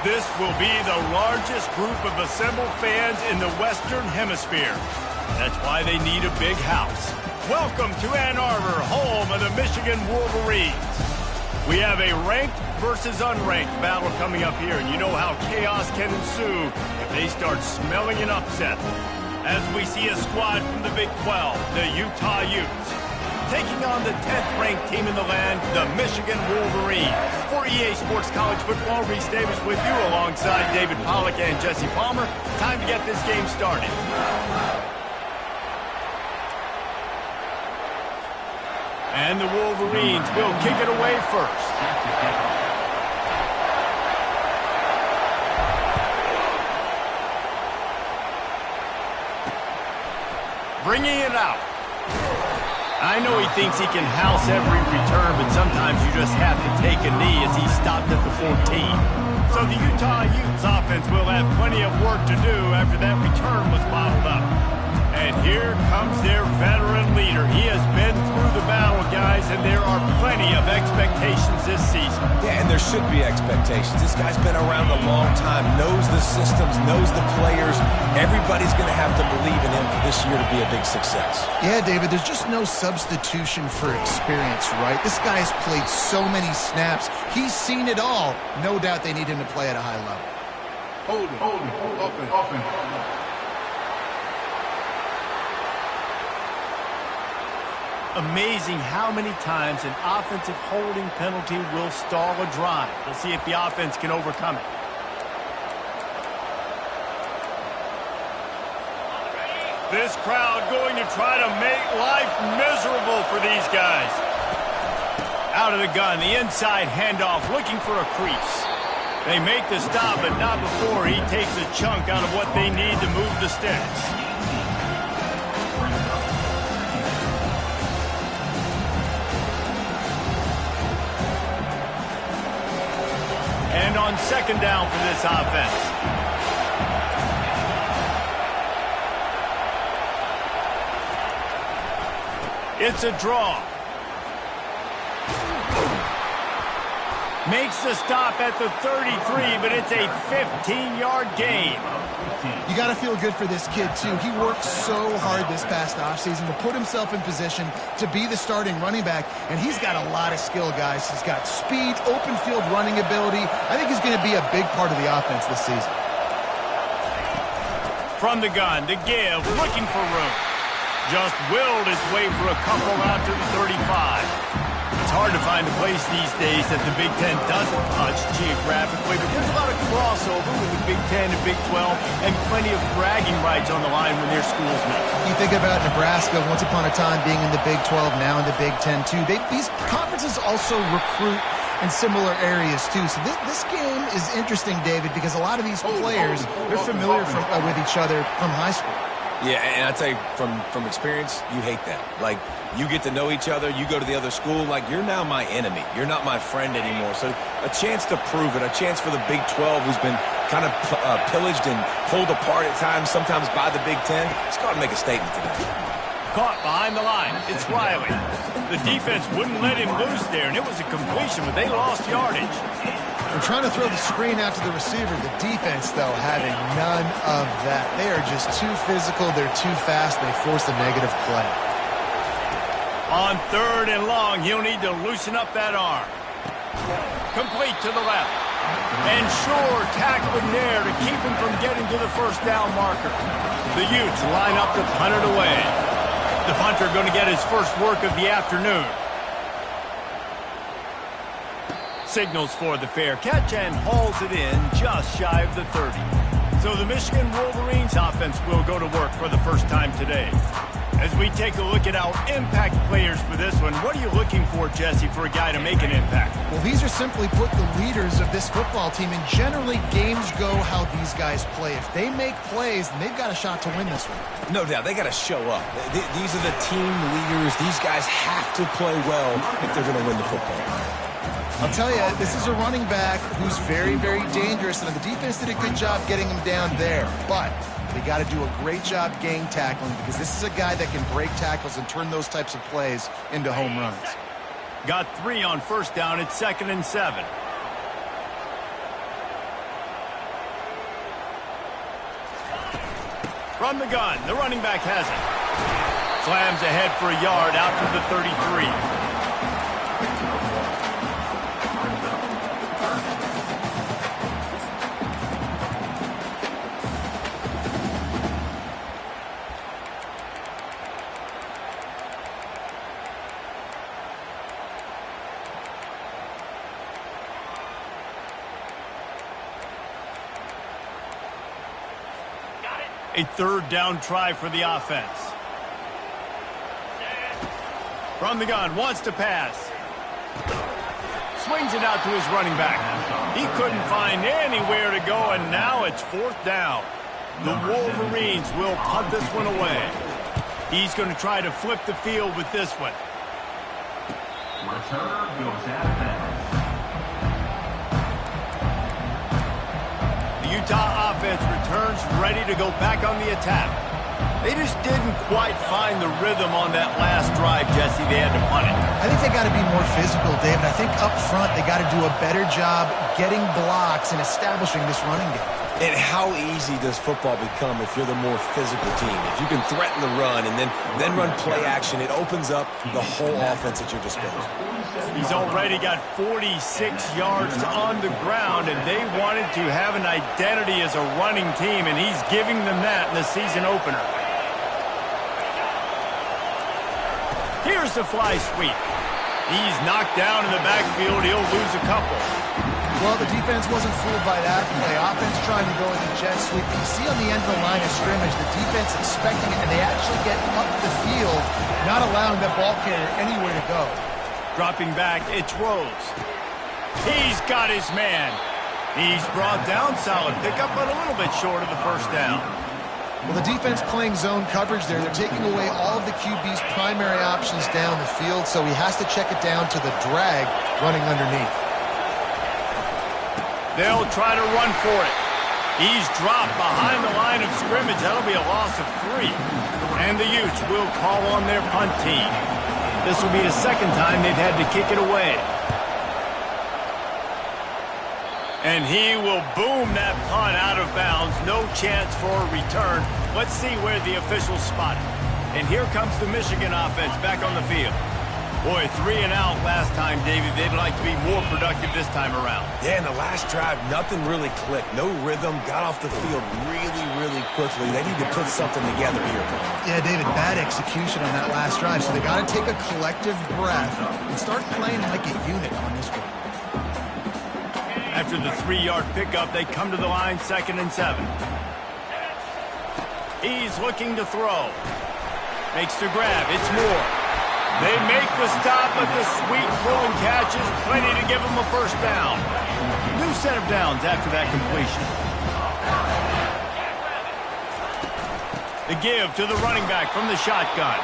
This will be the largest group of assembled fans in the Western Hemisphere. That's why they need a big house. Welcome to Ann Arbor, home of the Michigan Wolverines. We have a ranked versus unranked battle coming up here, and you know how chaos can ensue if they start smelling an upset. As we see a squad from the Big 12, the Utah Utes, taking on the 10th-ranked team in the land, the Michigan Wolverines. For EA Sports College Football, Reese Davis with you alongside David Pollack and Jesse Palmer. Time to get this game started. And the Wolverines will kick it away first. Bringing it out. I know he thinks he can house every return, but sometimes you just have to take a knee as he stopped at the 14. So the Utah Utes offense will have plenty of work to do after that return was bottled up. And here comes their veteran leader. He has been through the battle, guys, and there are plenty of expectations this season. Yeah, and there should be expectations. This guy's been around a long time, knows the systems, knows the players. Everybody's going to have to believe in him for this year to be a big success. Yeah, David, there's just no substitution for experience, right? This guy has played so many snaps. He's seen it all. No doubt they need him to play at a high level. Hold it, open. Amazing how many times an offensive holding penalty will stall a drive. We'll see if the offense can overcome it. This crowd going to try to make life miserable for these guys. Out of the gun, the inside handoff, looking for a crease. They make the stop, but not before he takes a chunk out of what they need to move the sticks. And on second down for this offense. It's a draw. Makes the stop at the 33, but it's a 15-yard gain. You got to feel good for this kid, too. He worked so hard this past offseason to put himself in position to be the starting running back, and he's got a lot of skill, guys. He's got speed, open field running ability. I think he's going to be a big part of the offense this season. From the gun, to give, looking for room. Just willed his way for a couple out to the 35. It's hard to find a place these days that the Big Ten doesn't touch geographically, but there's a lot of crossover with the Big Ten and Big 12 and plenty of bragging rights on the line when their schools meet. You think about Nebraska once upon a time being in the Big 12, now in the Big 10 too. These conferences also recruit in similar areas too. So this game is interesting, David, because a lot of these players, they're familiar with each other from high school. Yeah, and I tell you, from experience, you hate that. Like, you get to know each other, you go to the other school, like, you're now my enemy. You're not my friend anymore. So a chance to prove it, a chance for the Big 12, who's been kind of pillaged and pulled apart at times, sometimes by the Big 10. It's got to make a statement today. Caught behind the line. It's Riley. The defense wouldn't let him loose there, and it was a completion, but they lost yardage. They're trying to throw the screen out to the receiver. The defense, though, having none of that. They are just too physical. They're too fast. They force a negative play. On third and long, he'll need to loosen up that arm. Complete to the left. And Shore tackling there to keep him from getting to the first down marker. The Utes line up to punt it away. The punter going to get his first work of the afternoon. Signals for the fair catch and hauls it in just shy of the 30. So the Michigan Wolverines offense will go to work for the first time today. As we take a look at our impact players for this one, what are you looking for, Jesse, for a guy to make an impact? Well, these are simply put the leaders of this football team, and generally games go how these guys play. If they make plays, then they've got a shot to win this one. No doubt, they got to show up. These are the team leaders. These guys have to play well if they're going to win the football. I'll tell you, this is a running back who's very, very dangerous, and the defense did a good job getting him down there. But they got to do a great job gang tackling, because this is a guy that can break tackles and turn those types of plays into home runs. Got 3 on first down. It's 2nd and 7. From the gun, the running back has it. Slams ahead for a yard out to the 33. A third down try for the offense. From the gun, wants to pass. Swings it out to his running back. He couldn't find anywhere to go, and now it's fourth down. The Wolverines will punt this one away. He's going to try to flip the field with this one. Returner goes out of bounds. Utah offense returns ready to go back on the attack. They just didn't quite find the rhythm on that last drive, Jesse. They had to punt it. I think they got to be more physical, David. I think up front they got to do a better job getting blocks and establishing this running game. And how easy does football become if you're the more physical team? If you can threaten the run and then run play action, it opens up the whole offense at your disposal. He's already got 46 yards on the ground, and they wanted to have an identity as a running team, and he's giving them that in the season opener. Here's the fly sweep. He's knocked down in the backfield. He'll lose a couple. Well, the defense wasn't fooled by that play. Offense trying to go with the jet sweep. You see on the end of the line of scrimmage, the defense expecting it, and they actually get up the field, not allowing that ball carrier anywhere to go. Dropping back, it's Rose. He's got his man. He's brought down, solid pickup, but a little bit short of the first down. Well, the defense playing zone coverage there. They're taking away all of the QB's primary options down the field, so he has to check it down to the drag running underneath. They'll try to run for it. He's dropped behind the line of scrimmage. That'll be a loss of 3. And the Utes will call on their punt team. This will be the second time they've had to kick it away. And he will boom that punt out of bounds. No chance for a return. Let's see where the officials spot it. And here comes the Michigan offense back on the field. Boy, 3 and out last time, David. They'd like to be more productive this time around. Yeah, in the last drive, nothing really clicked. No rhythm, got off the field really quickly. They need to put something together here. Yeah, David, bad execution on that last drive, so they got to take a collective breath and start playing like a unit on this one. After the 3-yard pickup, they come to the line, 2nd and 7. He's looking to throw. Makes the grab. It's Moore. They make the stop, but the sweet throw and catch is plenty to give them a first down. New set of downs after that completion. The give to the running back from the shotgun.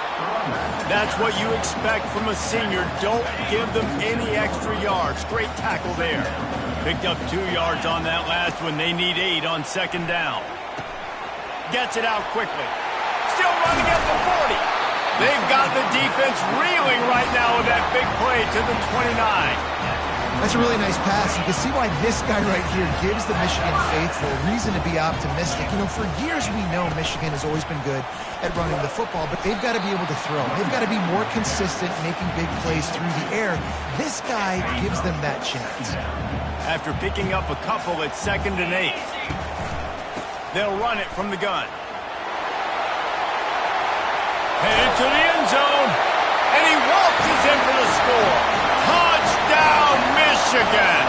That's what you expect from a senior. Don't give them any extra yards. Great tackle there. Picked up 2 yards on that last one. They need 8 on 2nd down. Gets it out quickly. Still running at the 40. They've got the defense reeling right now with that big play to the 29. That's a really nice pass. You can see why this guy right here gives the Michigan faithful reason to be optimistic. You know, for years we know Michigan has always been good at running the football, but they've got to be able to throw. They've got to be more consistent making big plays through the air. This guy gives them that chance. After picking up a couple at 2nd and 8, they'll run it from the gun. Headed to the end zone, and he waltzes in for the score. Touchdown, Michigan!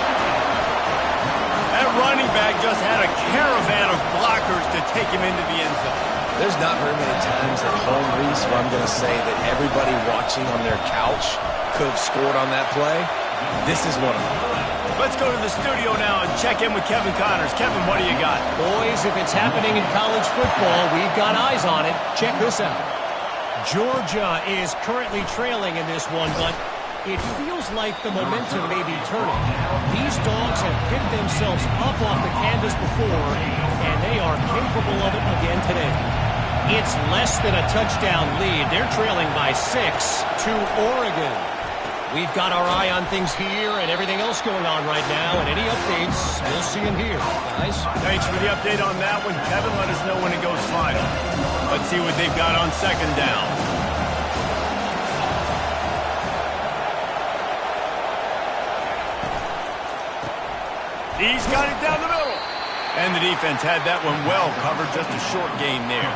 That running back just had a caravan of blockers to take him into the end zone. There's not very many times at home, Reese, where I'm going to say that everybody watching on their couch could have scored on that play. This is one of them. Let's go to the studio now and check in with Kevin Connors. Kevin, what do you got? Boys, if it's happening in college football, we've got eyes on it. Check this out. Georgia is currently trailing in this one, but it feels like the momentum may be turning. These dogs have picked themselves up off the canvas before, and they are capable of it again today. It's less than a touchdown lead. They're trailing by 6 to Oregon. We've got our eye on things here and everything else going on right now, and any updates, we'll see them here. Guys? Thanks for the update on that one, Kevin. Let us know when it goes final. Let's see what they've got on second down. He's got it down the middle. And the defense had that one well covered, just a short gain there.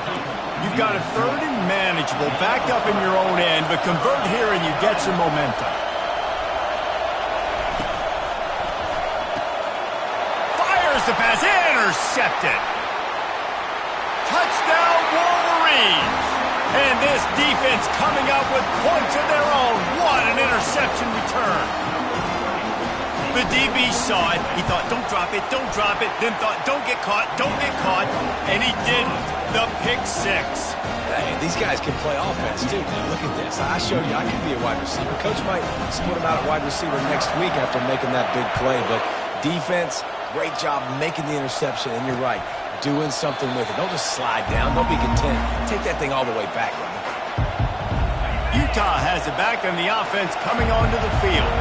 You've got a third and manageable, backed up in your own end, but convert here and you get some momentum. Fires the pass, intercepted. Touchdown Wolverines. And this defense coming up with points of their own. What an interception return. The DB saw it. He thought, don't drop it, don't drop it. Then thought, don't get caught, and he didn't. The pick six. Hey, these guys can play offense, too. Man, look at this. I showed you I can be a wide receiver. Coach might split him out at wide receiver next week after making that big play. But defense, great job making the interception. And you're right, doing something with it. Don't just slide down. Don't be content. Take that thing all the way back, right? Utah has it back, and the offense coming onto the field.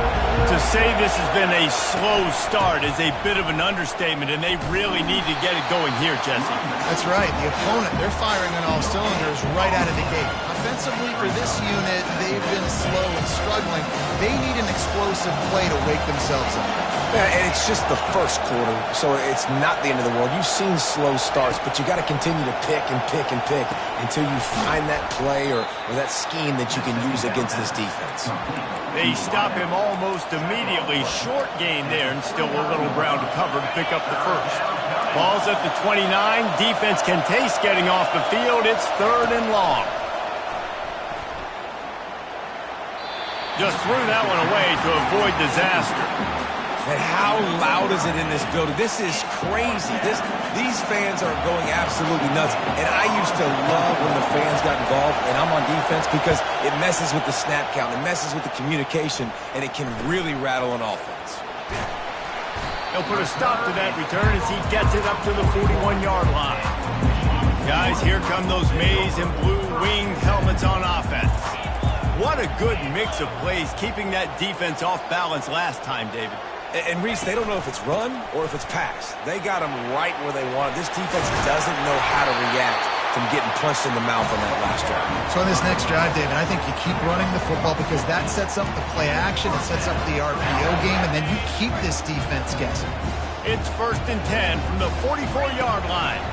To say this has been a slow start is a bit of an understatement, and they really need to get it going here, Jesse. That's right. The opponent, they're firing on all cylinders right out of the gate. Offensively, for this unit, they've been slow and struggling. They need an explosive play to wake themselves up. Yeah, and it's just the first quarter, so it's not the end of the world. You've seen slow starts, but you got to continue to pick and pick and pick until you find that play or that scheme that you can use against this defense. They stop him almost immediately. Short gain there, and still a little ground to cover to pick up the first. Ball's at the 29. Defense can taste getting off the field. It's third and long. Just threw that one away to avoid disaster. And how loud is it in this building? This is crazy. These fans are going absolutely nuts. And I used to love when the fans got involved, and I'm on defense, because it messes with the snap count. It messes with the communication, and it can really rattle an offense. He'll put a stop to that return as he gets it up to the 41-yard line. Guys, here come those maize and blue winged helmets on offense. What a good mix of plays, keeping that defense off balance last time, David. And Reese, they don't know if it's run or if it's pass. They got them right where they want it. This defense doesn't know how to react from getting punched in the mouth on that last drive. So on this next drive, David, I think you keep running the football because that sets up the play action, it sets up the RPO game, and then you keep this defense guessing. It's 1st and 10 from the 44-yard line.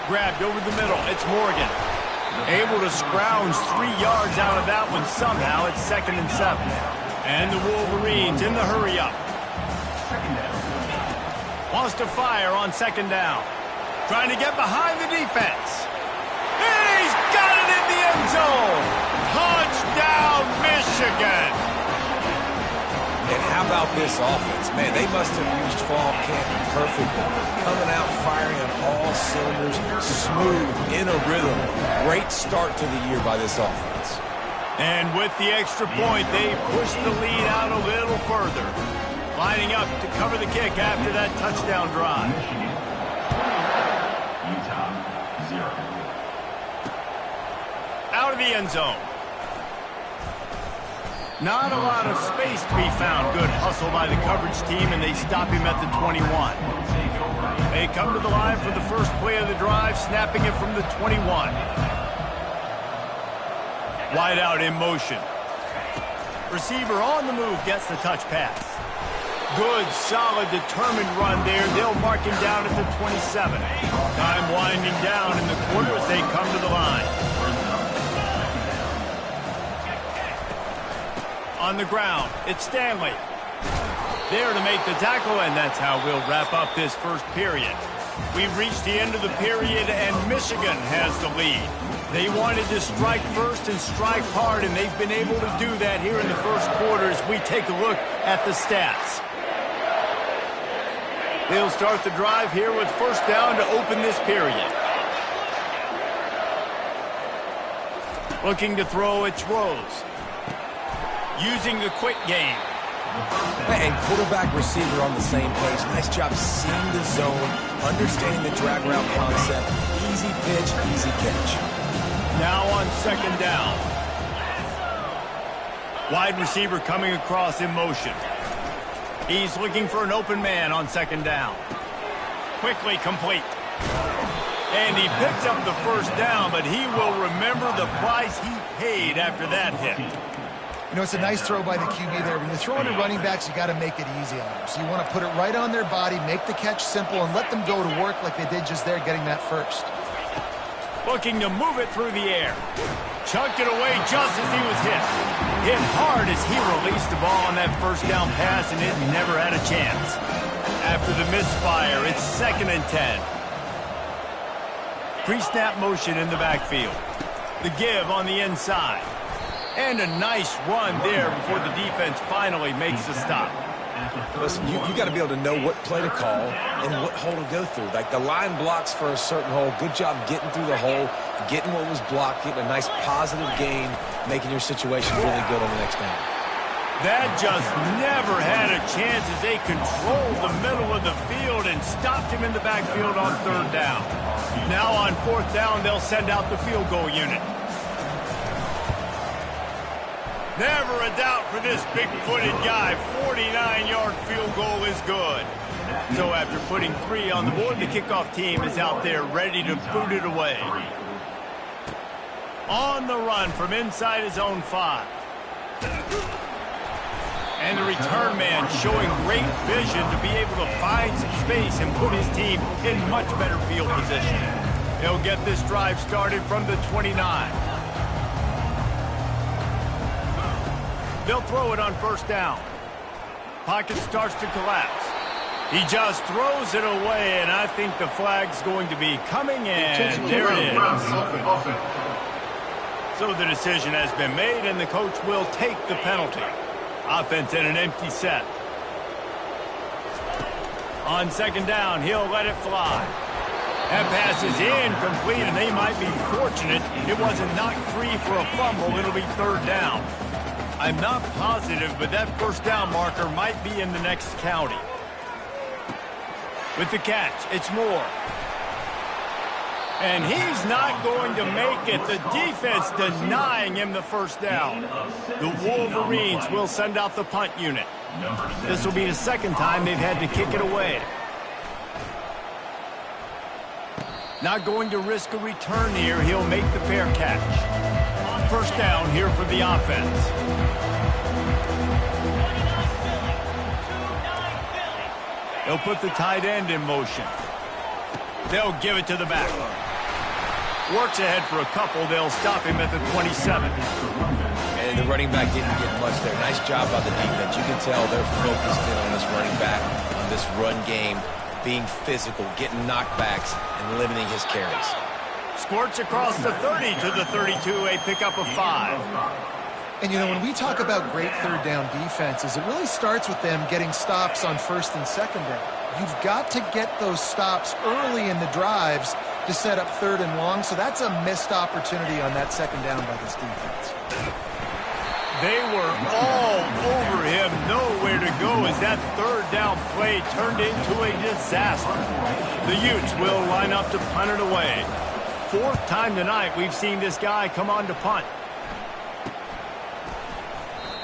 Grabbed over the middle. It's Morgan. Able to scrounge 3 yards out of that one somehow. It's 2nd and 7. And the Wolverines in the hurry-up. Wants to fire on 2nd down. Trying to get behind the defense. And he's got it in the end zone. Touchdown, Michigan. And how about this offense? Man, they must have used fall camp perfectly. Coming out firing on all cylinders, smooth, in a rhythm. Great start to the year by this offense. And with the extra point, they push the lead out a little further. Lining up to cover the kick after that touchdown drive. Utah, 0. Out of the end zone. Not a lot of space to be found. Good hustle by the coverage team, and they stop him at the 21. They come to the line for the first play of the drive, snapping it from the 21. Wide out in motion. Receiver on the move gets the touch pass. Good, solid, determined run there. They'll mark him down at the 27. Time winding down in the quarter as they come to the line. On the ground, it's Stanley. There to make the tackle, and that's how we'll wrap up this first period. We've reached the end of the period, and Michigan has the lead. They wanted to strike first and strike hard, and they've been able to do that here in the first quarter as we take a look at the stats. They'll start the drive here with 1st down to open this period. Looking to throw, it's Rose. Using the quick game. And quarterback receiver on the same page. Nice job seeing the zone, understanding the drag route concept. Easy pitch, easy catch. Now on 2nd down. Wide receiver coming across in motion. He's looking for an open man on second down. Quickly complete. And he picks up the first down, but he will remember the price he paid after that hit. You know, it's a nice throw by the QB there. When you're throwing to running backs, you got to make it easy on them. So you want to put it right on their body, make the catch simple, and let them go to work like they did just there, getting that first. Looking to move it through the air. Chunked it away just as he was hit. Hit hard as he released the ball on that first down pass, and it never had a chance. After the misfire, it's 2nd and 10. Pre-snap motion in the backfield. The give on the inside. And a nice run there before the defense finally makes the stop. Listen, you got to be able to know what play to call and what hole to go through. Like, the line blocks for a certain hole. Good job getting through the hole, getting what was blocked, getting a nice positive gain, making your situation really good on the next down. That just never had a chance as they controlled the middle of the field and stopped him in the backfield on 3rd down. Now on 4th down, they'll send out the field goal unit. Never a doubt for this big-footed guy. 49-yard field goal is good. So after putting 3 on the board, the kickoff team is out there ready to boot it away. On the run from inside his own 5. And the return man showing great vision to be able to find some space and put his team in much better field position. He'll get this drive started from the 29. They'll throw it on 1st down. Pocket starts to collapse. He just throws it away, and I think the flag's going to be coming in. There it is. So the decision has been made, and the coach will take the penalty. Offense in an empty set. On 2nd down, he'll let it fly. That pass is incomplete, and they might be fortunate it wasn't knocked free for a fumble. It'll be 3rd down. I'm not positive, but that 1st down marker might be in the next county. With the catch, it's Moore. And he's not going to make it. The defense denying him the 1st down. The Wolverines will send out the punt unit. This will be the 2nd time they've had to kick it away. Not going to risk a return here. He'll make the fair catch. 1st down here for the offense. They'll put the tight end in motion. They'll give it to the back. Works ahead for a couple. They'll stop him at the 27. And the running back didn't get much there. Nice job by the defense. You can tell they're focused in on this running back, on this run game, being physical, getting knockbacks, and limiting his carries. Squirts across the 30 to the 32, a pickup of 5. And, you know, when we talk about great 3rd down defenses, it really starts with them getting stops on 1st and 2nd down. You've got to get those stops early in the drives to set up 3rd and long, so that's a missed opportunity on that 2nd down by this defense. They were all over him, nowhere to go as that 3rd down play turned into a disaster. The Utes will line up to punt it away. 4th time tonight we've seen this guy come on to punt.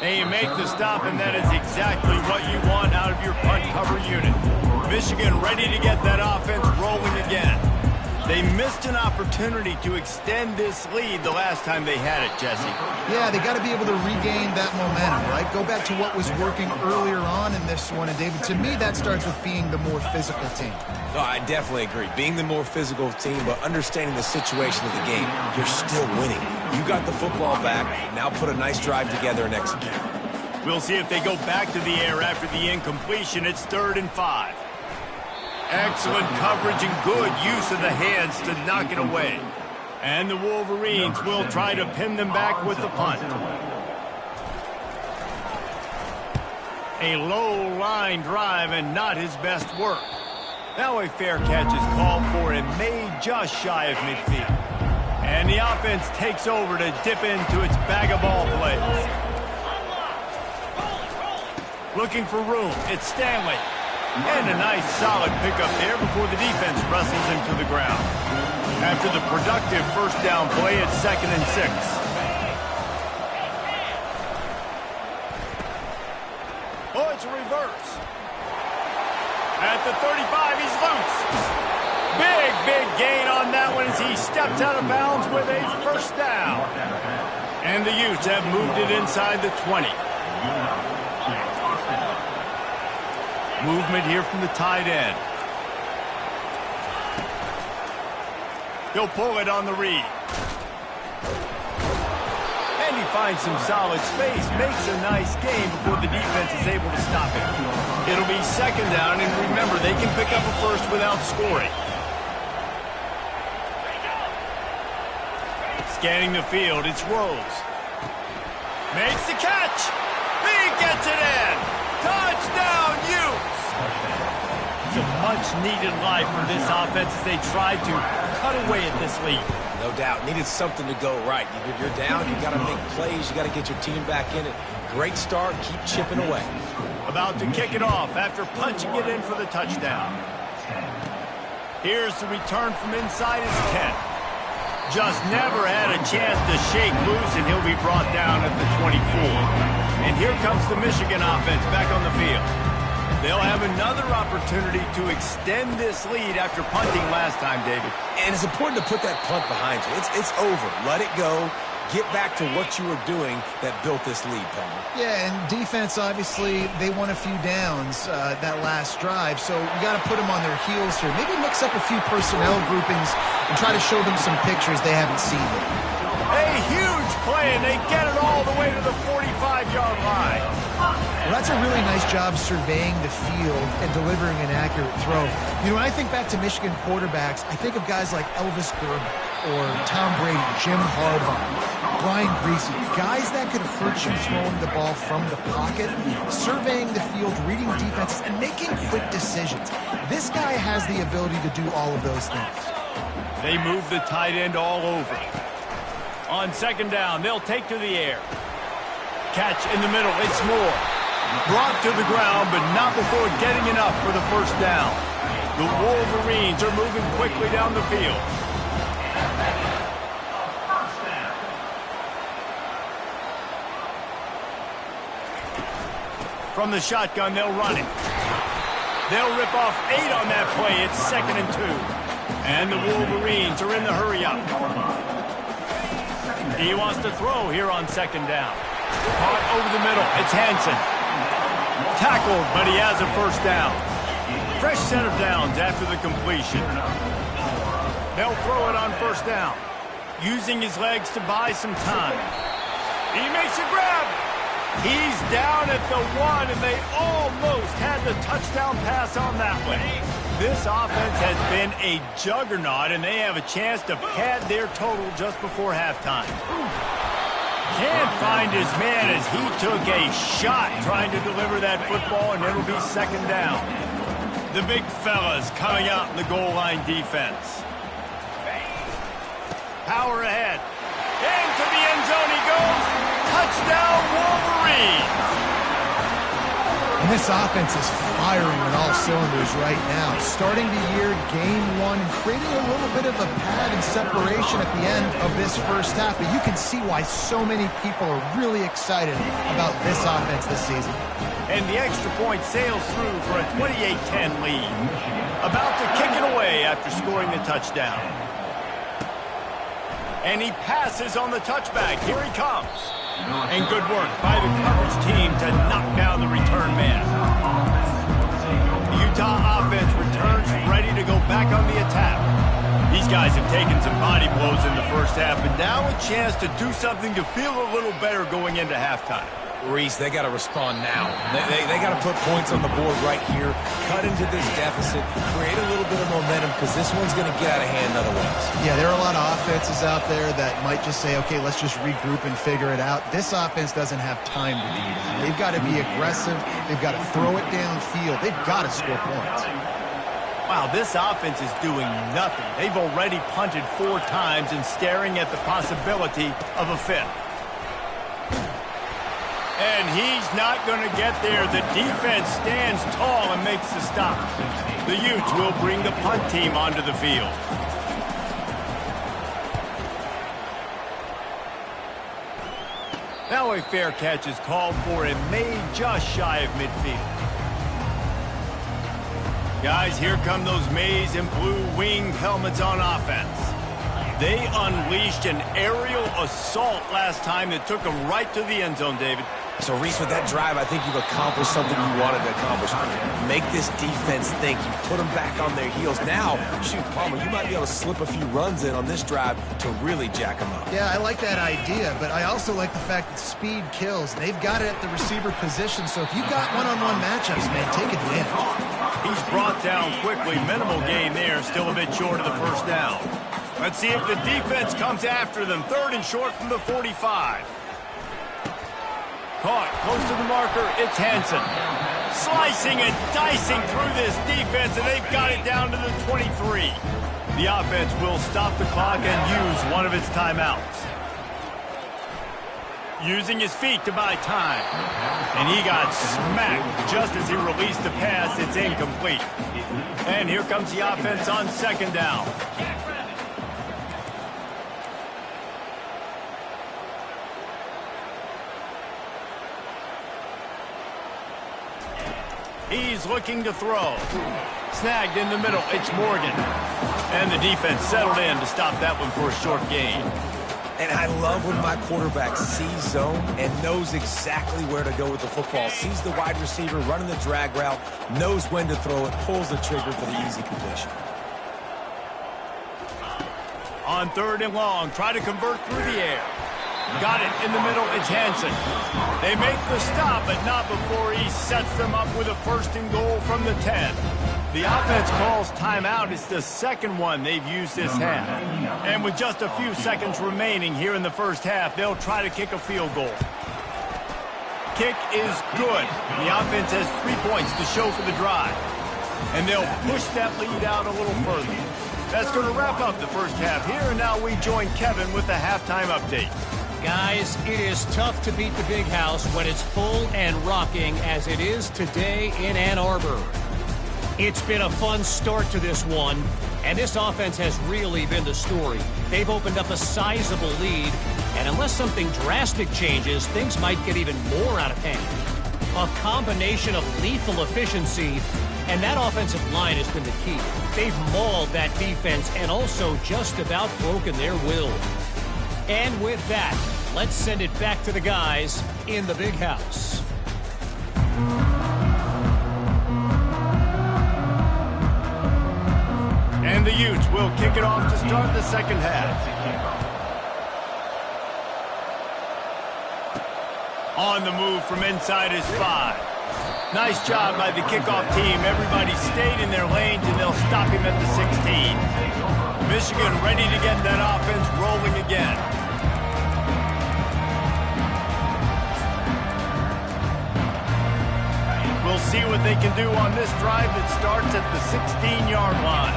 And you make the stop, and that is exactly what you want out of your punt cover unit. Michigan ready to get that offense rolling again. They missed an opportunity to extend this lead the last time they had it, Jesse. Yeah, they got to be able to regain that momentum, right? Go back to what was working earlier on in this one. And, David, to me, that starts with being the more physical team. No, I definitely agree. Being the more physical team, but understanding the situation of the game, you're still winning. You got the football back. Now put a nice drive together and execute. We'll see if they go back to the air after the incompletion. It's 3rd and 5. Excellent coverage and good use of the hands to knock it away. And the Wolverines will try to pin them back with the punt. A low line drive and not his best work. Now a fair catch is called for and made just shy of midfield. And the offense takes over to dip into its bag of ball plays. Looking for room, it's Stanley. And a nice solid pickup there before the defense wrestles him to the ground. After the productive 1st down play, it's 2nd and 6. it's a reverse. At the 35, he's loose. Big gain on that one as he steps out of bounds with a first down. And the Utes have moved it inside the 20. Movement here from the tight end. He'll pull it on the read. And he finds some solid space, makes a nice gain before the defense is able to stop him. It'll be second down, and remember, they can pick up a first without scoring. Scanning the field, it's Rose. Makes the catch. He gets it in. Touchdown, Utes. It's a much-needed life for this offense as they try to cut away at this lead. No doubt. Needed something to go right. You're down. You got to make plays. You got to get your team back in it. Great start. Keep chipping away. About to kick it off after punching it in for the touchdown. Here's the return from inside his 10. Just never had a chance to shake loose, and he'll be brought down at the 24. And here comes the Michigan offense back on the field. They'll have another opportunity to extend this lead after punting last time, David. And it's important to put that punt behind you. It's over. Let it go. Get back to what you were doing that built this lead, Palmer. Yeah, and defense, obviously, they won a few downs that last drive, so you got to put them on their heels here. Maybe mix up a few personnel groupings and try to show them some pictures they haven't seen yet. A huge play, and they get it all the way to the 45-yard line. Well, that's a really nice job surveying the field and delivering an accurate throw. You know, when I think back to Michigan quarterbacks, I think of guys like Elvis Gerber or Tom Brady, Jim Harbaugh, Brian Griese, guys that could hurt you throwing the ball from the pocket, surveying the field, reading defenses, and making quick decisions. This guy has the ability to do all of those things. They move the tight end all over. On second down, they'll take to the air. Catch in the middle, it's Moore. Brought to the ground, but not before getting enough for the first down. The Wolverines are moving quickly down the field. From the shotgun, they'll run it. They'll rip off 8 on that play. It's 2nd and 2. And the Wolverines are in the hurry-up. He wants to throw here on second down. Caught over the middle. It's Hansen. Tackled, but he has a first down. Fresh set of downs after the completion. They'll throw it on first down, using his legs to buy some time. He makes a grab. He's down at the 1, and they almost had the touchdown pass on that one. This offense has been a juggernaut, and they have a chance to pad their total just before halftime. Can't find his man as he took a shot trying to deliver that football, and it'll be second down. The big fellas coming out in the goal line defense. Power ahead. Into the end zone he goes. Touchdown, Wolverines. And this offense is firing on all cylinders right now. Starting the year, game 1, and creating a little bit of a pad and separation at the end of this first half. But you can see why so many people are really excited about this offense this season. And the extra point sails through for a 28-10 lead. About to kick it away after scoring the touchdown. And he passes on the touchback. Here he comes. And good work by the coverage team to knock down the return man. The Utah offense returns ready to go back on the attack. These guys have taken some body blows in the first half, but now a chance to do something to feel a little better going into halftime. Reese, they got to respond now. They got to put points on the board right here, cut into this deficit, create a little bit of momentum, because this one's going to get out of hand otherwise. Yeah, there are a lot of offenses out there that might just say, okay, let's just regroup and figure it out. This offense doesn't have time to do that. They've got to be aggressive. They've got to throw it downfield. They've got to score points. Wow, this offense is doing nothing. They've already punted 4 times and staring at the possibility of a 5th. And he's not going to get there. The defense stands tall and makes the stop. The Utes will bring the punt team onto the field. Now a fair catch is called for and made just shy of midfield. Guys, here come those maize and blue winged helmets on offense. They unleashed an aerial assault last time that took them right to the end zone, David. So, Reese, with that drive, I think you've accomplished something you wanted to accomplish. Make this defense think. You put them back on their heels. Now, shoot, Palmer, you might be able to slip a few runs in on this drive to really jack them up. Yeah, I like that idea, but I also like the fact that speed kills. They've got it at the receiver position, so if you've got one-on-one matchups, man, take advantage. He's brought down quickly. Minimal gain there, still a bit short of the first down. Let's see if the defense comes after them. 3rd and short from the 45. Caught close to the marker, it's Hansen. Slicing and dicing through this defense, and they've got it down to the 23. The offense will stop the clock and use one of its timeouts. Using his feet to buy time. And he got smacked just as he released the pass. It's incomplete. And here comes the offense on 2nd down. He's looking to throw. Snagged in the middle. It's Morgan. And the defense settled in to stop that one for a short gain. And I love when my quarterback sees zone and knows exactly where to go with the football. Sees the wide receiver running the drag route, knows when to throw it, pulls the trigger for the easy completion. On 3rd and long, try to convert through the air. Got it in the middle, it's Hansen. They make the stop, but not before he sets them up with a 1st and goal from the 10. The offense calls timeout. It's the 2nd one they've used this half. And with just a few seconds remaining here in the first half, they'll try to kick a field goal. Kick is good. The offense has 3 points to show for the drive. And they'll push that lead out a little further. That's going to wrap up the first half here, and now we join Kevin with the halftime update. Guys, it is tough to beat the Big House when it's full and rocking as it is today in Ann Arbor. It's been a fun start to this one, and this offense has really been the story. They've opened up a sizable lead, and unless something drastic changes, things might get even more out of hand. A combination of lethal efficiency, and that offensive line has been the key. They've mauled that defense and also just about broken their will. And with that, let's send it back to the guys in the Big House. And the Utes will kick it off to start the second half. On the move from inside is 5. Nice job by the kickoff team. Everybody stayed in their lanes, and they'll stop him at the 16. Michigan ready to get that offense rolling again. We'll see what they can do on this drive that starts at the 16-yard line.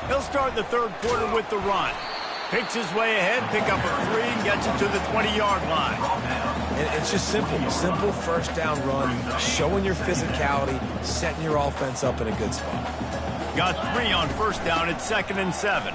He'll start the 3rd quarter with the run. Picks his way ahead, pick up a 3, and gets it to the 20-yard line. And it's just simple. Simple 1st down run, showing your physicality, setting your offense up in a good spot. Got 3 on 1st down at 2nd and 7.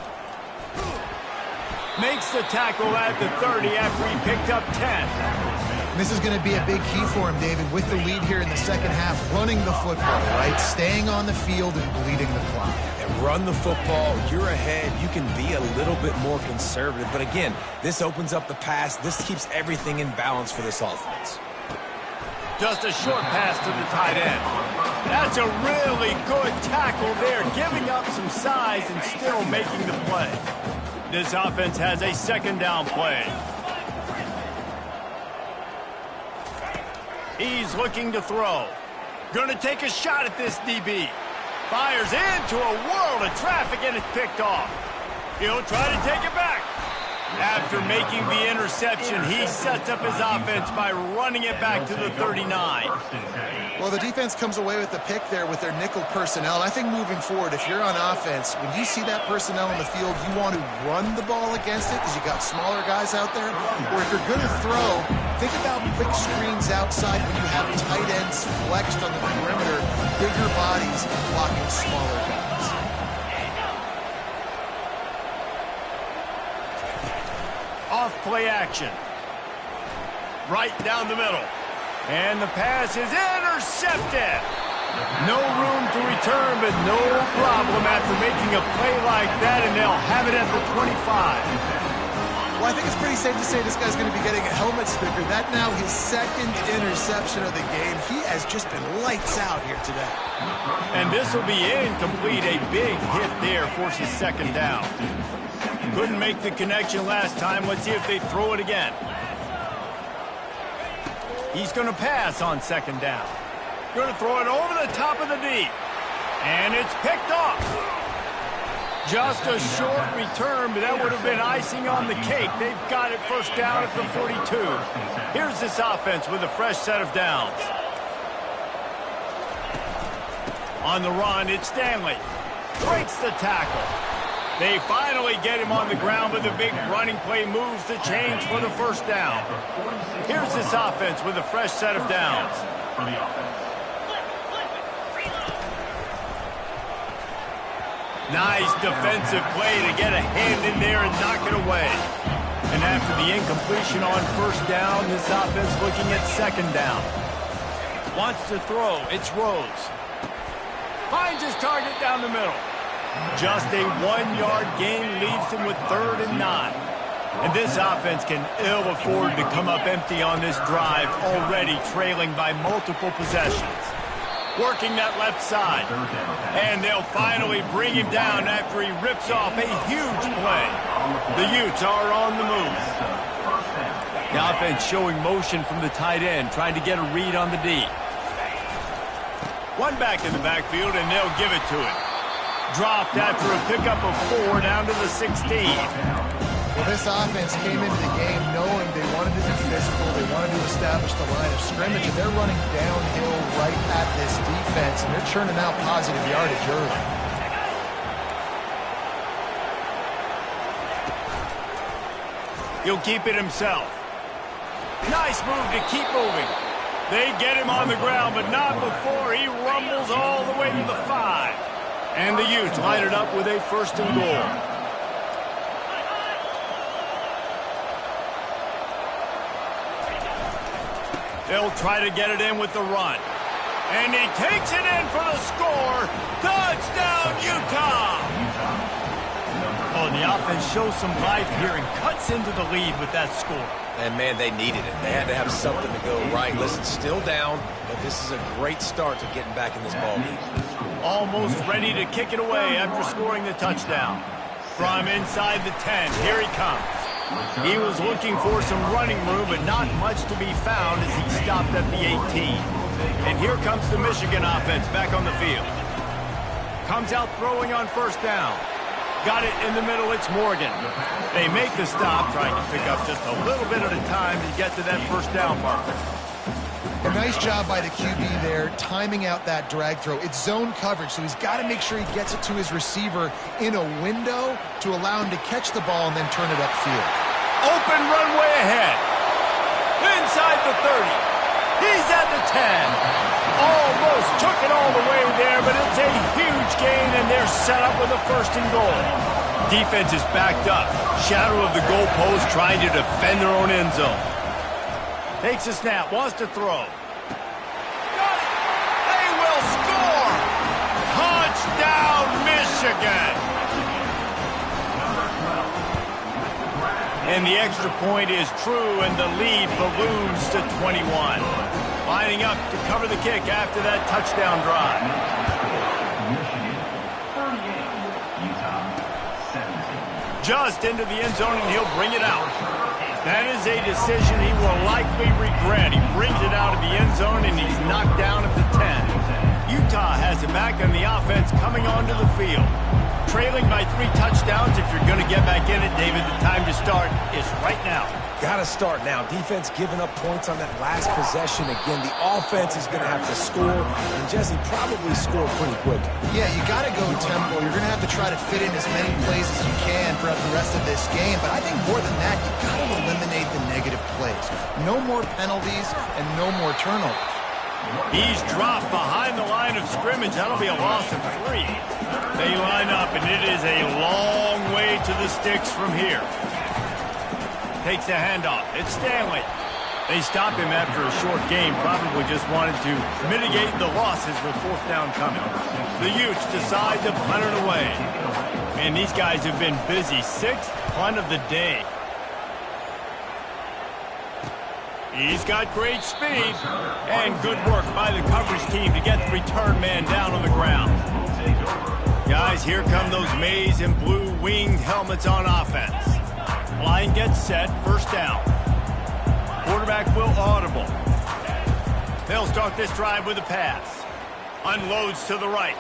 Makes the tackle at the 30 after he picked up 10. This is going to be a big key for him, David, with the lead here in the second half, running the football, right? Staying on the field and bleeding the clock. And run the football. You're ahead. You can be a little bit more conservative. But again, this opens up the pass. This keeps everything in balance for this offense. Just a short pass to the tight end. That's a really good tackle there, giving up some size and still making the play. This offense has a 2nd down play. He's looking to throw. Going to take a shot at this DB. Fires into a world of traffic, and it's picked off. He'll try to take it back. After making the interception, he sets up his offense by running it back to the 39. Well, the defense comes away with the pick there with their nickel personnel. I think moving forward, if you're on offense, when you see that personnel in the field, you want to run the ball against it because you got smaller guys out there. Or if you're going to throw, think about quick screens outside when you have tight ends flexed on the perimeter, bigger bodies blocking smaller guys. Off play action. right down the middle. And the pass is intercepted. No room to return, but no problem after making a play like that, and they'll have it at the 25. Well, I think it's pretty safe to say this guy's going to be getting a helmet sticker. That now his second interception of the game. He has just been lights out here today. And this will be incomplete. A big hit there forces second down. Couldn't make the connection last time. Let's see if they throw it again. He's going to pass on second down. Going to throw it over the top of the D. And it's picked off. Just a short return, but that would have been icing on the cake. They've got it first down at the 42. Here's this offense with a fresh set of downs. On the run, it's Stanley. Breaks the tackle. They finally get him on the ground, but the big running play moves the chains for the first down. Here's this offense with a fresh set of downs. Nice defensive play to get a hand in there and knock it away. And after the incompletion on first down, this offense looking at second down. Wants to throw. It's Rose. Finds his target down the middle. Just a 1-yard gain leaves him with 3rd and 9. And this offense can ill afford to come up empty on this drive, already trailing by multiple possessions. Working that left side. And they'll finally bring him down after he rips off a huge play. The Utes are on the move. The offense showing motion from the tight end, trying to get a read on the D. One back in the backfield, and they'll give it to him. Dropped after a pickup of 4 down to the 16. Well, this offense came into the game knowing they wanted to be physical, they wanted to establish the line of scrimmage, and they're running downhill right at this defense, and they're churning out positive yardage early. He'll keep it himself. Nice move to keep moving. They get him on the ground, but not before he rumbles all the way to the 5. And the Utes line it up with a 1st and goal. They'll try to get it in with the run. And he takes it in for the score. Touchdown, Utah! Oh, the offense shows some life here and cuts into the lead with that score. And, man, they needed it. They had to have something to go right. Listen, still down, but this is a great start to getting back in this ballgame. Almost ready to kick it away after scoring the touchdown. From inside the 10, here he comes. He was looking for some running room, but not much to be found as he stopped at the 18. And here comes the Michigan offense back on the field. Comes out throwing on first down. Got it in the middle, it's Morgan. They make the stop, trying to pick up just a little bit at a time to get to that first down marker. A nice job by the QB there, timing out that drag throw. It's zone coverage, so he's got to make sure he gets it to his receiver in a window to allow him to catch the ball and then turn it upfield. Open runway ahead. Inside the 30. He's at the 10. Almost took it all the way there, but it's a huge gain, and they're set up with a 1st and goal. Defense is backed up. Shadow of the goalpost trying to defend their own end zone. Takes a snap, wants to throw. Got it! They will score! Touchdown, Michigan! And the extra point is true, and the lead balloons to 21. Lining up to cover the kick after that touchdown drive. Just into the end zone, and he'll bring it out. That is a decision he will likely regret. He brings it out of the end zone, and he's knocked down at the 10. Utah has it back on the offense coming onto the field. Trailing by 3 touchdowns. If you're going to get back in it, David, the time to start is right now. Got to start now. Defense giving up points on that last possession. Again, the offense is going to have to score, and Jesse probably score pretty quick. Yeah, you got to go tempo. You're going to have to try to fit in as many plays as you can throughout the rest of this game. But I think more than that, you got to eliminate the negative plays. No more penalties and no more turnovers. He's dropped behind the line of scrimmage. That'll be a loss of 3. They line up, and it is a long way to the sticks from here. Takes the handoff. It's Stanley. They stopped him after a short game, probably just wanted to mitigate the losses with fourth down coming. The Utes decide to punt it away. And these guys have been busy. Sixth punt of the day. He's got great speed and good work by the coverage team to get the return man down on the ground. Guys, here come those maize and blue winged helmets on offense. Line gets set, first down. Quarterback will audible. They'll start this drive with a pass. Unloads to the right.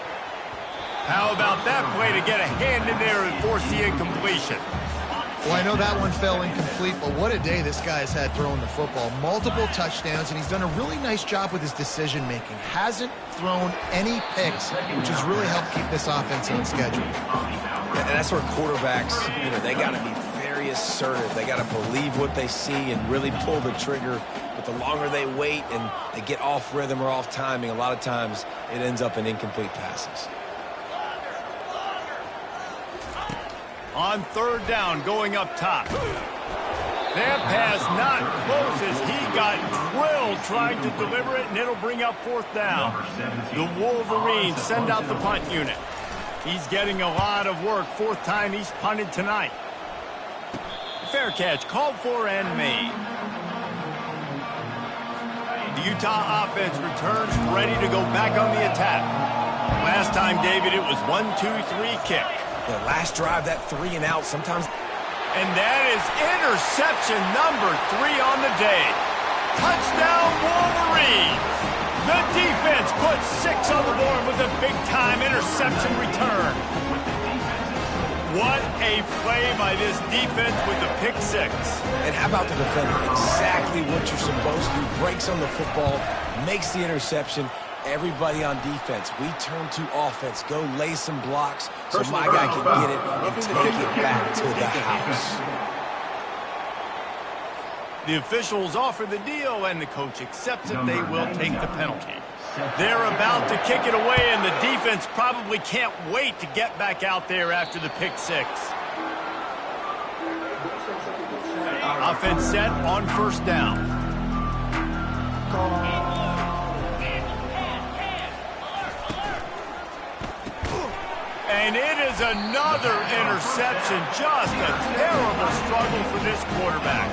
How about that play to get a hand in there and force the incompletion? Well, I know that one fell incomplete, but what a day this guy has had throwing the football. Multiple touchdowns, and he's done a really nice job with his decision-making. Hasn't thrown any picks, which has really helped keep this offense on schedule. And that's where quarterbacks, they got to be very assertive. They got to believe what they see and really pull the trigger. But the longer they wait and they get off rhythm or off timing, a lot of times it ends up in incomplete passes. On third down, going up top. That pass not close as he got drilled trying to deliver it, and it'll bring up fourth down. The Wolverines send out the punt unit. He's getting a lot of work. Fourth time he's punted tonight. Fair catch, called for and made. The Utah offense returns ready to go back on the attack. Last time, David, it was 1-2-3 kick. The last drive, that 3 and out, sometimes. And that is interception number 3 on the day. Touchdown, Wolverines. The defense puts 6 on the board with a big-time interception return. What a play by this defense with the pick 6. And how about the defender? Exactly what you're supposed to do. Breaks on the football, makes the interception. Everybody on defense, we turn to offense. Go lay some blocks so my guy can get it and take it back to the house. The officials offer the deal, and the coach accepts it. They will take the penalty. They're about to kick it away, and the defense probably can't wait to get back out there after the pick 6. Offense set on first down. And it is another interception. Just a terrible struggle for this quarterback.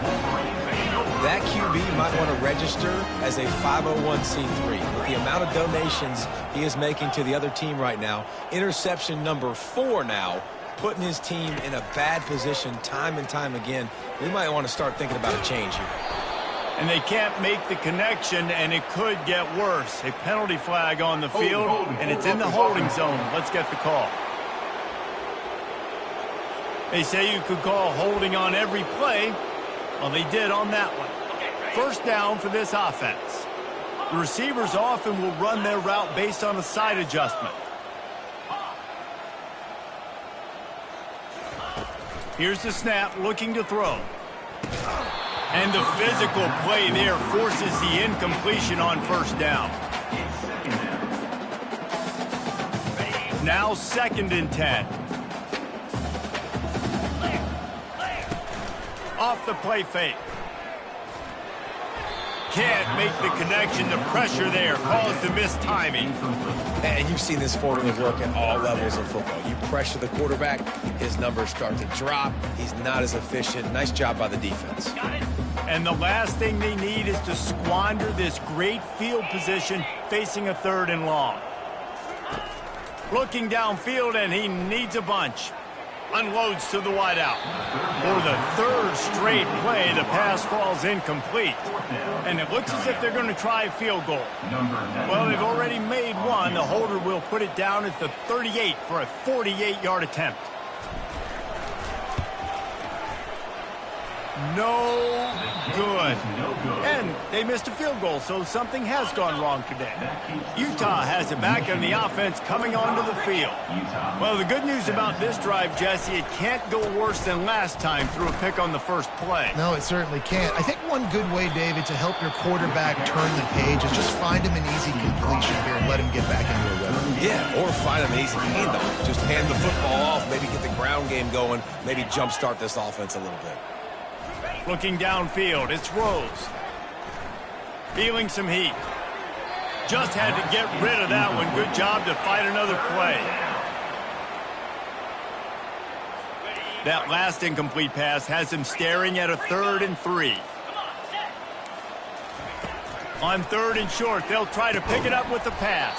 That QB might want to register as a 501c3. With the amount of donations he is making to the other team right now, interception number 4 now, putting his team in a bad position time and time again. We might want to start thinking about a change here. And they can't make the connection, and it could get worse. A penalty flag on the field, and it's in the holding zone. Let's get the call. They say you could call holding on every play. Well, they did on that one. First down for this offense. The receivers often will run their route based on a side adjustment. Here's the snap, looking to throw. And the physical play there forces the incompletion on first down. Now 2nd and 10. Off the play fake. Can't make the connection. The pressure there caused the missed timing. And you've seen this formula work at all levels of football. You pressure the quarterback, his numbers start to drop. He's not as efficient. Nice job by the defense. And the last thing they need is to squander this great field position facing a 3rd and long. Looking downfield, and he needs a bunch. Unloads to the wideout. For the 3rd straight play, the pass falls incomplete. And it looks as if they're going to try a field goal. Well, they've already made one. The holder will put it down at the 38 for a 48-yard attempt. No good. And they missed a field goal, so something has gone wrong today. Utah has it back on the offense coming onto the field. Well, the good news about this drive, Jesse, it can't go worse than last time through a pick on the first play. No, it certainly can't. I think one good way, David, to help your quarterback turn the page is just find him an easy completion here and let him get back into a rhythm. Yeah, or find him an easy handoff. Just hand the football off, maybe get the ground game going, maybe jumpstart this offense a little bit. Looking downfield, it's Rose. Feeling some heat. Just had to get rid of that one. Good job to fight another play. That last incomplete pass has him staring at a 3rd and 3. On 3rd and short, they'll try to pick it up with the pass.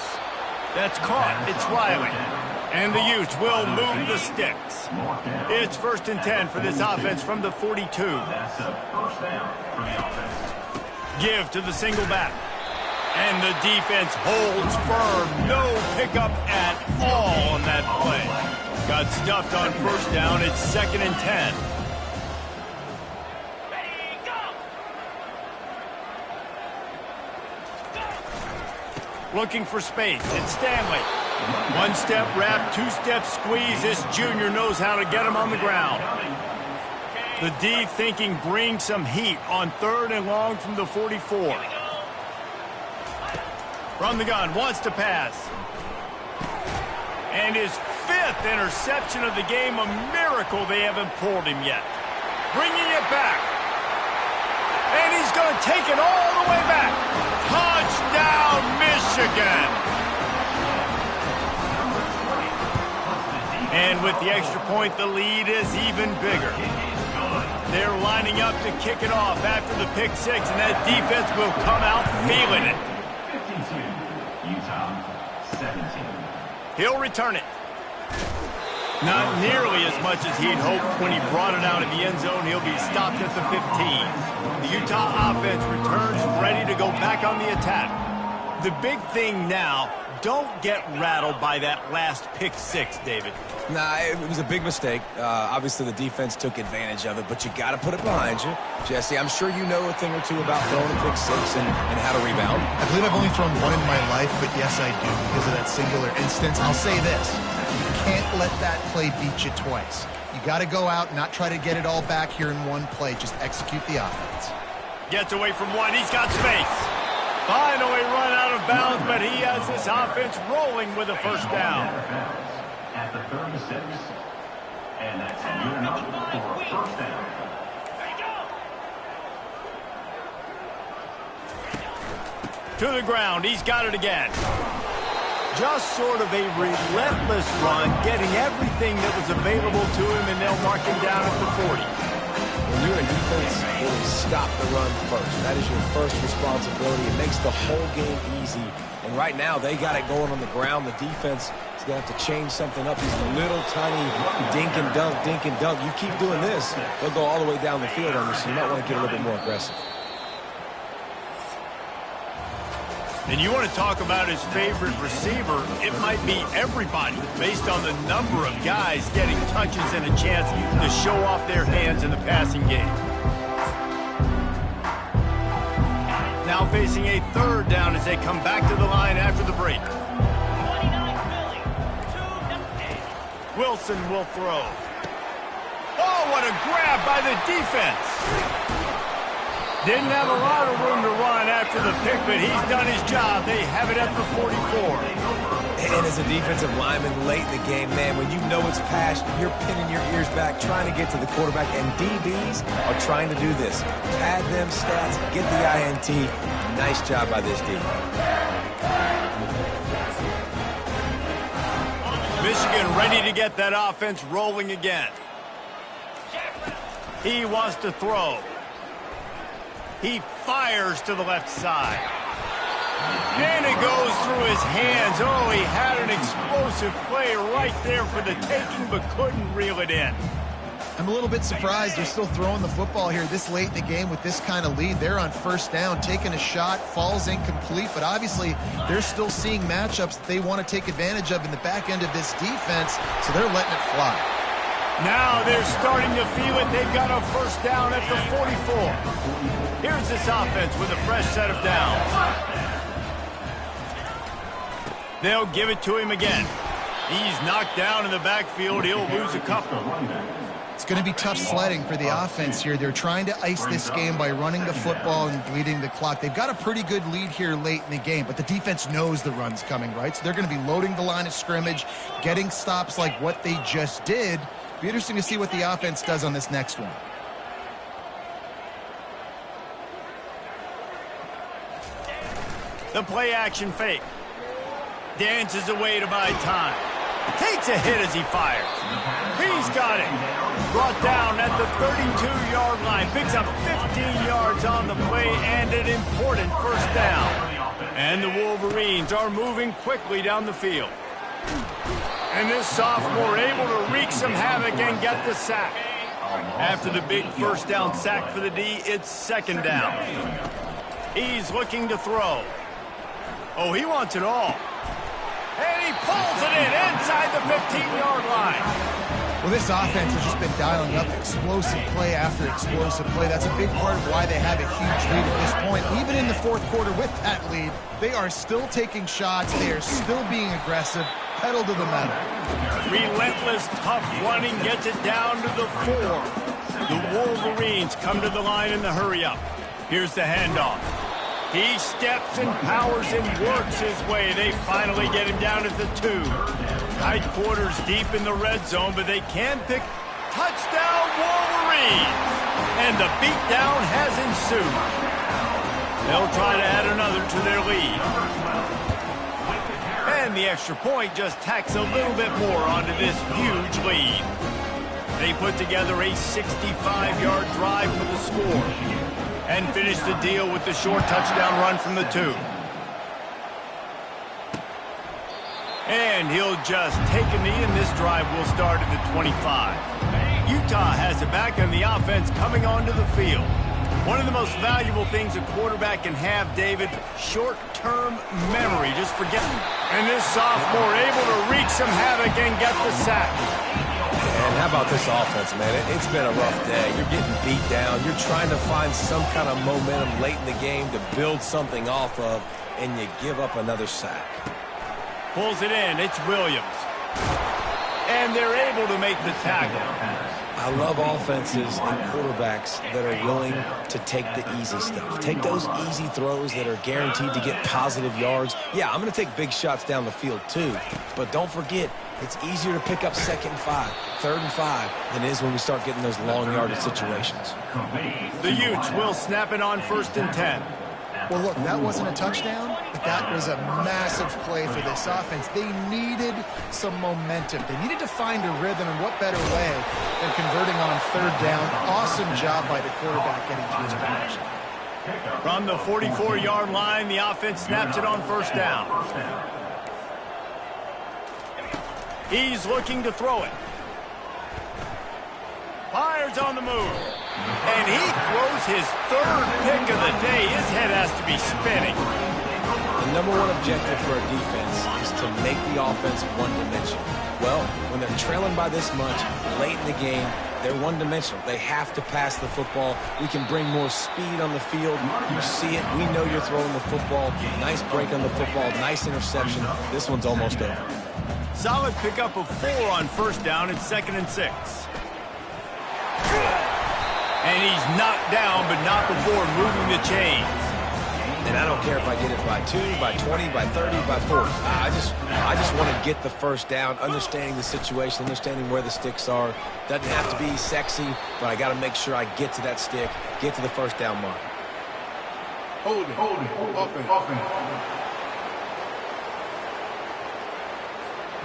That's caught. It's Riley. And the Utes will move the sticks. It's 1st and 10 for this offense from the 42. Give to the single back. And the defense holds firm. No pickup at all on that play. Got stuffed on 1st down. It's 2nd and 10. Looking for space. It's Stanley. 1-step wrap, 2-step squeeze. This junior knows how to get him on the ground. The D thinking bring some heat on 3rd and long from the 44. From the gun, wants to pass. And his 5th interception of the game, a miracle they haven't pulled him yet. Bringing it back. And he's going to take it all the way back. Touchdown, Michigan. And with the extra point, the lead is even bigger. They're lining up to kick it off after the pick 6, and that defense will come out feeling it. 52, Utah, 17. He'll return it. Not nearly as much as he'd hoped when he brought it out in the end zone. He'll be stopped at the 15. The Utah offense returns ready to go back on the attack. The big thing now, don't get rattled by that last pick 6, David. Nah, it was a big mistake. Obviously, the defense took advantage of it, but you got to put it behind you. Jesse, I'm sure you know a thing or two about throwing a pick 6 and how to rebound. I believe I've only thrown one in my life, but yes, I do because of that singular instance. I'll say this. You can't let that play beat you twice. You got to go out and not try to get it all back here in one play. Just execute the offense. Gets away from one. He's got space. Finally run out of bounds, but he has this offense rolling with a 1st down. At the 36. And that's good enough for 1st down. To the ground. He's got it again. Just sort of a relentless run, getting everything that was available to him, and they'll mark him down at the 40. When you're in defense, always stop the run first. That is your first responsibility. It makes the whole game easy. And right now, they got it going on the ground. The defense is going to have to change something up. These little tiny dink and dunk, dink and dunk. You keep doing this, they'll go all the way down the field on you, so you might want to get a little bit more aggressive. And you want to talk about his favorite receiver, it might be everybody, based on the number of guys getting touches and a chance to show off their hands in the passing game. Now facing a 3rd down as they come back to the line after the break. Wilson will throw. Oh, what a grab by the defense. Didn't have a lot of room to run after the pick, but he's done his job. They have it at the 44. And as a defensive lineman late in the game, man, when you know it's past, you're pinning your ears back, trying to get to the quarterback, and DBs are trying to do this. Pad them stats, get the INT. Nice job by this D. Michigan ready to get that offense rolling again. He wants to throw. He fires to the left side. And it goes through his hands. Oh, he had an explosive play right there for the taking, but couldn't reel it in. I'm a little bit surprised they're still throwing the football here this late in the game with this kind of lead. They're on 1st down, taking a shot, falls incomplete, but obviously they're still seeing matchups that they want to take advantage of in the back end of this defense, so they're letting it fly. Now they're starting to feel it. They've got a 1st down at the 44. Here's this offense with a fresh set of downs. They'll give it to him again. He's knocked down in the backfield. He'll lose a couple. It's going to be tough sledding for the offense here. They're trying to ice this game by running the football and bleeding the clock. They've got a pretty good lead here late in the game, but the defense knows the run's coming, right? So they're going to be loading the line of scrimmage, getting stops like what they just did. Be interesting to see what the offense does on this next one. The play action fake. Dances away to buy time. Takes a hit as he fires. He's got it. Brought down at the 32-yard line. Picks up 15 yards on the play and an important first down. And the Wolverines are moving quickly down the field. And this sophomore able to wreak some havoc and get the sack. After the big first down sack for the D, it's second down. He's looking to throw. Oh, he wants it all. And he pulls it in inside the 15-yard line. Well, this offense has just been dialing up explosive play after explosive play. That's a big part of why they have a huge lead at this point. Even in the fourth quarter with that lead, they are still taking shots. They are still being aggressive. Pedal to the metal. Relentless, tough running gets it down to the 4. The Wolverines come to the line in the hurry-up. Here's the handoff. He steps and powers and works his way. They finally get him down at the 2. Tight quarters deep in the red zone, but they can pick. Touchdown, Wolverines! And the beatdown has ensued. They'll try to add another to their lead. And the extra point just tacks a little bit more onto this huge lead. They put together a 65-yard drive for the score and finish the deal with the short touchdown run from the 2. And he'll just take a knee, and this drive will start at the 25. Utah has it back, and the offense coming onto the field. One of the most valuable things a quarterback can have, David, short-term memory. Just forget. And this sophomore able to wreak some havoc and get the sack. And how about this offense, man? It's been a rough day. You're getting beat down. You're trying to find some kind of momentum late in the game to build something off of, and you give up another sack. Pulls it in. It's Williams. And they're able to make the tackle. I love offenses and quarterbacks that are willing to take the easy stuff. Take those easy throws that are guaranteed to get positive yards. Yeah, I'm going to take big shots down the field too. But don't forget, it's easier to pick up 2nd and 5, 3rd and 5 than it is when we start getting those long yardage situations. The Utes will snap it on 1st and 10. Well, look, that wasn't a touchdown, but that was a massive play for this offense. They needed some momentum. They needed to find a rhythm, and what better way than converting on 3rd down. Awesome job by the quarterback getting to his position. From the 44-yard line, the offense snaps it on 1st down. He's looking to throw it. Fires on the move. And he throws his 3rd pick of the day. His head has to be spinning. The number one objective for a defense is to make the offense one-dimensional. Well, when they're trailing by this much, late in the game, they're one-dimensional. They have to pass the football. We can bring more speed on the field. You see it. We know you're throwing the football. Nice break on the football. Nice interception. This one's almost over. Solid pickup of 4 on 1st down. It's 2nd and 6. And he's knocked down, but not before moving the chains. And I don't care if I get it by 2, by 20, by 30, by 40. I just want to get the first down, understanding the situation, understanding where the sticks are. Doesn't have to be sexy, but I got to make sure I get to that stick, get to the first down mark. Hold it, open.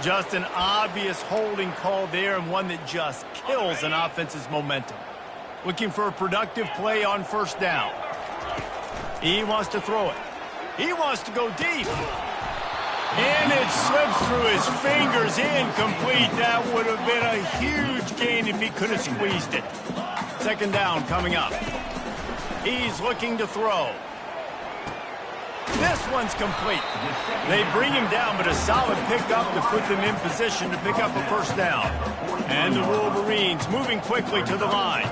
Just an obvious holding call there, and one that just kills an offense's momentum. Looking for a productive play on 1st down. He wants to throw it. He wants to go deep. And it slips through his fingers, incomplete. That would have been a huge gain if he could have squeezed it. 2nd down coming up. He's looking to throw. This one's complete. They bring him down, but a solid pickup to put them in position to pick up a 1st down. And the Wolverines moving quickly to the line.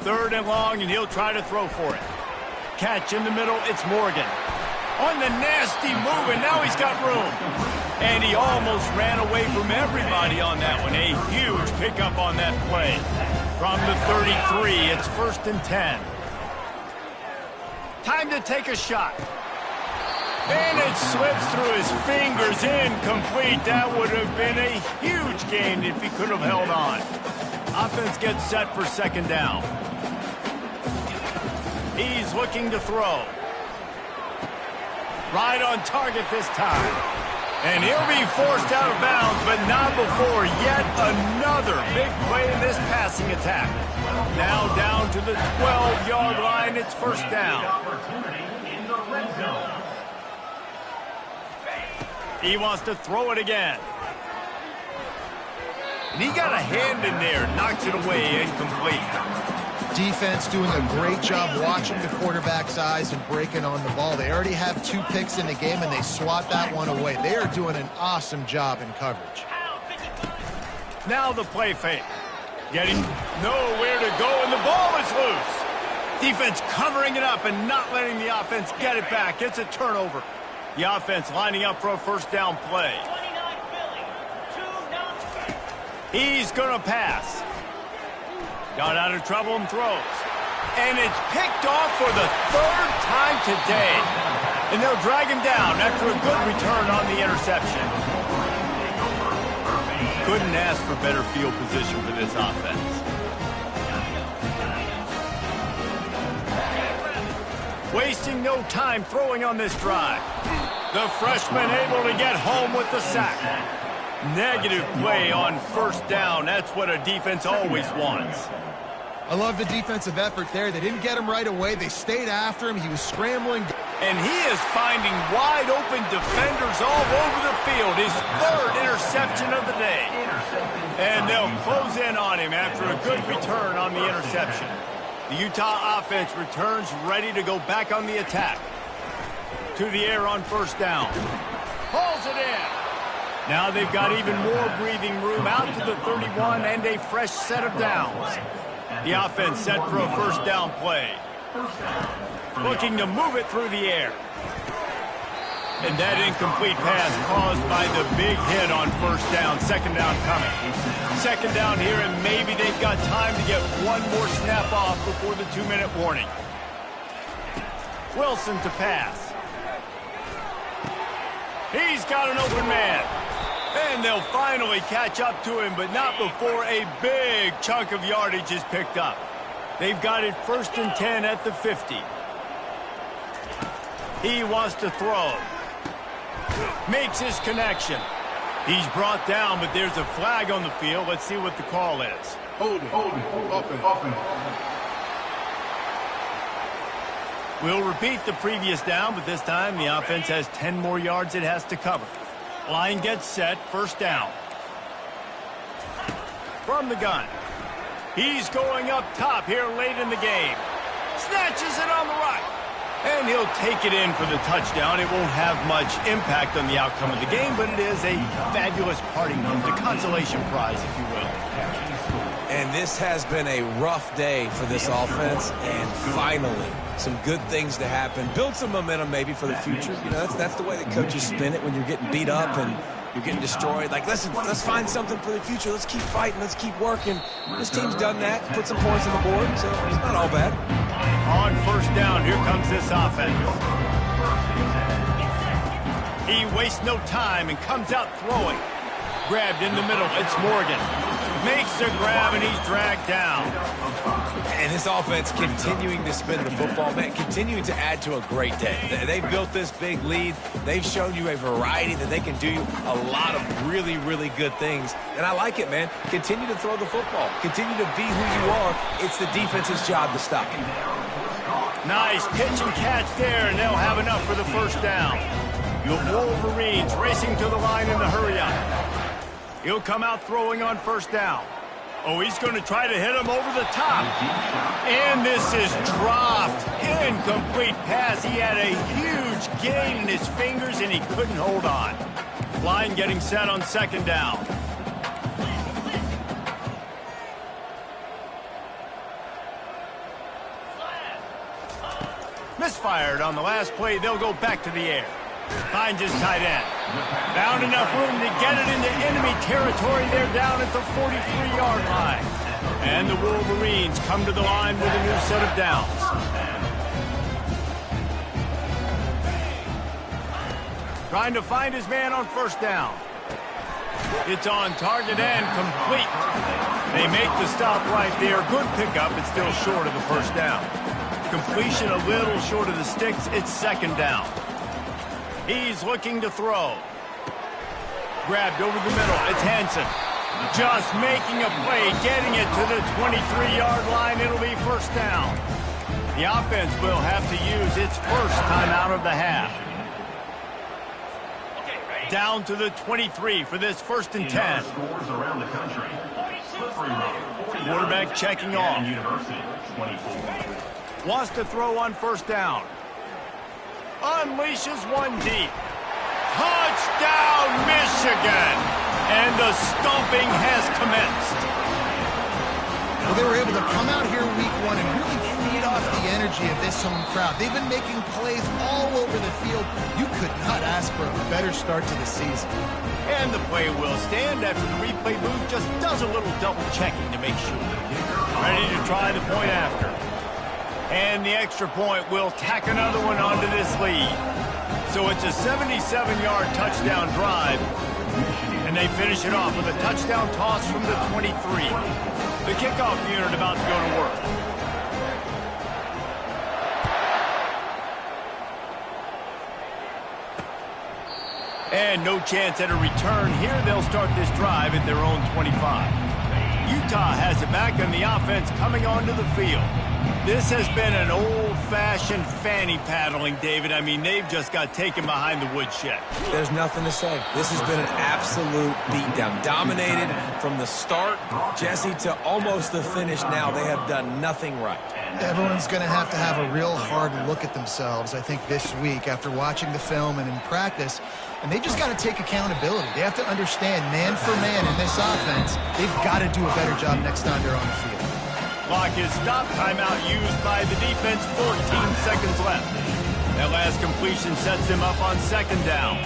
3rd and long, and he'll try to throw for it. Catch in the middle, it's Morgan. On the nasty move, and now he's got room. And he almost ran away from everybody on that one. A huge pickup on that play. From the 33, it's 1st and 10. Time to take a shot. And it slips through his fingers, incomplete. That would have been a huge gain if he could have held on. Offense gets set for 2nd down. He's looking to throw. Right on target this time. And he'll be forced out of bounds, but not before yet another big play in this passing attack. Now down to the 12-yard line. It's first down. He wants to throw it again. And he got a hand in there. Knocks it away. Incomplete. Defense doing a great job watching the quarterback's eyes and breaking on the ball. They already have 2 picks in the game, and they swat that one away. They are doing an awesome job in coverage. Now the play fake. Getting nowhere to go, and the ball is loose. Defense covering it up and not letting the offense get it back. It's a turnover. The offense lining up for a first down play. He's going to pass. Got out of trouble and throws. And it's picked off for the 3rd time today. And they'll drag him down after a good return on the interception. Couldn't ask for better field position for this offense. Wasting no time throwing on this drive. The freshman able to get home with the sack. Negative play on first down. That's what a defense always wants. I love the defensive effort there. They didn't get him right away. They stayed after him. He was scrambling. And he is finding wide open defenders all over the field. His 3rd interception of the day. And they'll close in on him after a good return on the interception. The Utah offense returns ready to go back on the attack. To the air on first down. Pulls it in. Now they've got even more breathing room out to the 31 and a fresh set of downs. The offense set for a first down play. Looking to move it through the air. And that incomplete pass caused by the big hit on first down. Second down coming. Second down here, and maybe they've got time to get one more snap off before the 2-minute warning. Wilson to pass. He's got an open man. And they'll finally catch up to him, but not before a big chunk of yardage is picked up. They've got it 1st and 10 at the 50. He wants to throw. Makes his connection. He's brought down, but there's a flag on the field. Let's see what the call is. Hold it. Offense. We'll repeat the previous down, but this time the offense has 10 more yards it has to cover. Line gets set, first down. From the gun. He's going up top here late in the game. Snatches it on the right. And he'll take it in for the touchdown. It won't have much impact on the outcome of the game, but it is a fabulous parting gift, a consolation prize, if you will. And this has been a rough day for this offense, and finally, some good things to happen. Build some momentum maybe for the future. You know, that's the way that coaches spin it when you're getting beat up and you're getting destroyed. Like, listen, let's find something for the future. Let's keep fighting. Let's keep working. This team's done that, put some points on the board, so it's not all bad. On first down, here comes this offense. He wastes no time and comes out throwing. Grabbed in the middle. It's Morgan. Makes a grab, and he's dragged down. And this offense continuing to spin the football, man, continuing to add to a great day. They've built this big lead. They've shown you a variety that they can do a lot of really, really good things. And I like it, man. Continue to throw the football. Continue to be who you are. It's the defense's job to stop you. Nice pitch and catch there, and they'll have enough for the first down. The Wolverines racing to the line in the hurry-up. He'll come out throwing on first down. Oh, he's going to try to hit him over the top. And this is dropped. Incomplete pass. He had a huge gain in his fingers, and he couldn't hold on. Line getting set on second down. Misfired on the last play. They'll go back to the air. Finds his tight end. Found enough room to get it into enemy territory. They're down at the 43-yard line. And the Wolverines come to the line with a new set of downs. Trying to find his man on first down. It's on target and complete. They make the stop right there. Good pickup, but still short of the first down. Completion a little short of the sticks. It's second down. He's looking to throw. Grabbed over the middle. It's Hansen. Just making a play, getting it to the 23-yard line. It'll be first down. The offense will have to use its first timeout of the half. Down to the 23 for this 1st and 10. Scores around the country. Slippery Road. Quarterback checking off. University, 24. Wants to throw on first down. Unleashes one deep. Touchdown, Michigan! And the stomping has commenced. Well, they were able to come out here week 1 and really feed off the energy of this home crowd. They've been making plays all over the field. You could not ask for a better start to the season. And the play will stand after the replay booth just does a little double checking to make sure. Ready to try the point after. And the extra point will tack another one onto this lead. So it's a 77-yard touchdown drive. And they finish it off with a touchdown toss from the 23. The kickoff unit about to go to work. And no chance at a return here. They'll start this drive at their own 25. Utah has it back on the offense coming onto the field. This has been an old-fashioned fanny paddling, David. I mean, they've just got taken behind the woodshed. There's nothing to say. This has been an absolute beatdown. Dominated from the start, Jesse, to almost the finish now. They have done nothing right. Everyone's going to have a real hard look at themselves, I think, this week after watching the film and in practice. And they just got to take accountability. They have to understand, man for man in this offense, they've got to do a better job next time they're on the field. Clock is stopped. Timeout used by the defense. 14 seconds left. That last completion sets him up on 2nd down.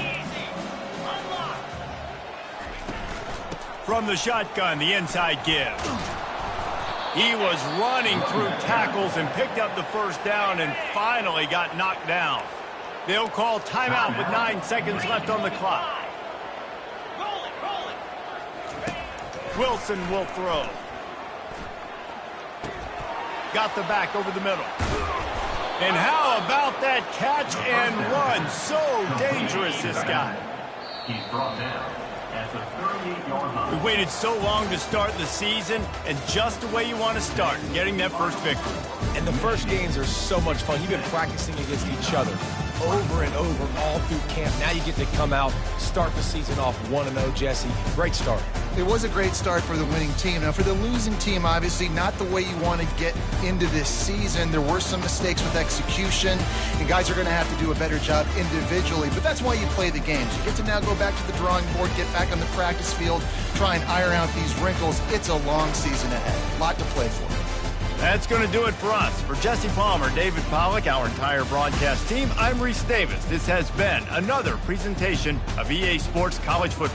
From the shotgun, the inside give. He was running through tackles and picked up the first down and finally got knocked down. They'll call timeout with 9 seconds left on the clock. Wilson will throw. Got the back over the middle. And how about that catch and run? So dangerous, this guy. He's brought down at the 38-yard line. We waited so long to start the season, and just the way you want to start, getting that first victory. And the first games are so much fun. You've been practicing against each other over and over all through camp. Now you get to come out, start the season off 1-0, Jesse. Great start. It was a great start for the winning team. Now, for the losing team, obviously not the way you want to get into this season. There were some mistakes with execution, and guys are going to have to do a better job individually. But that's why you play the games. You get to now go back to the drawing board, get back on the practice field, try and iron out these wrinkles. It's a long season ahead. A lot to play for. That's going to do it for us. For Jesse Palmer, David Pollack, our entire broadcast team, I'm Reese Davis. This has been another presentation of EA Sports College Football.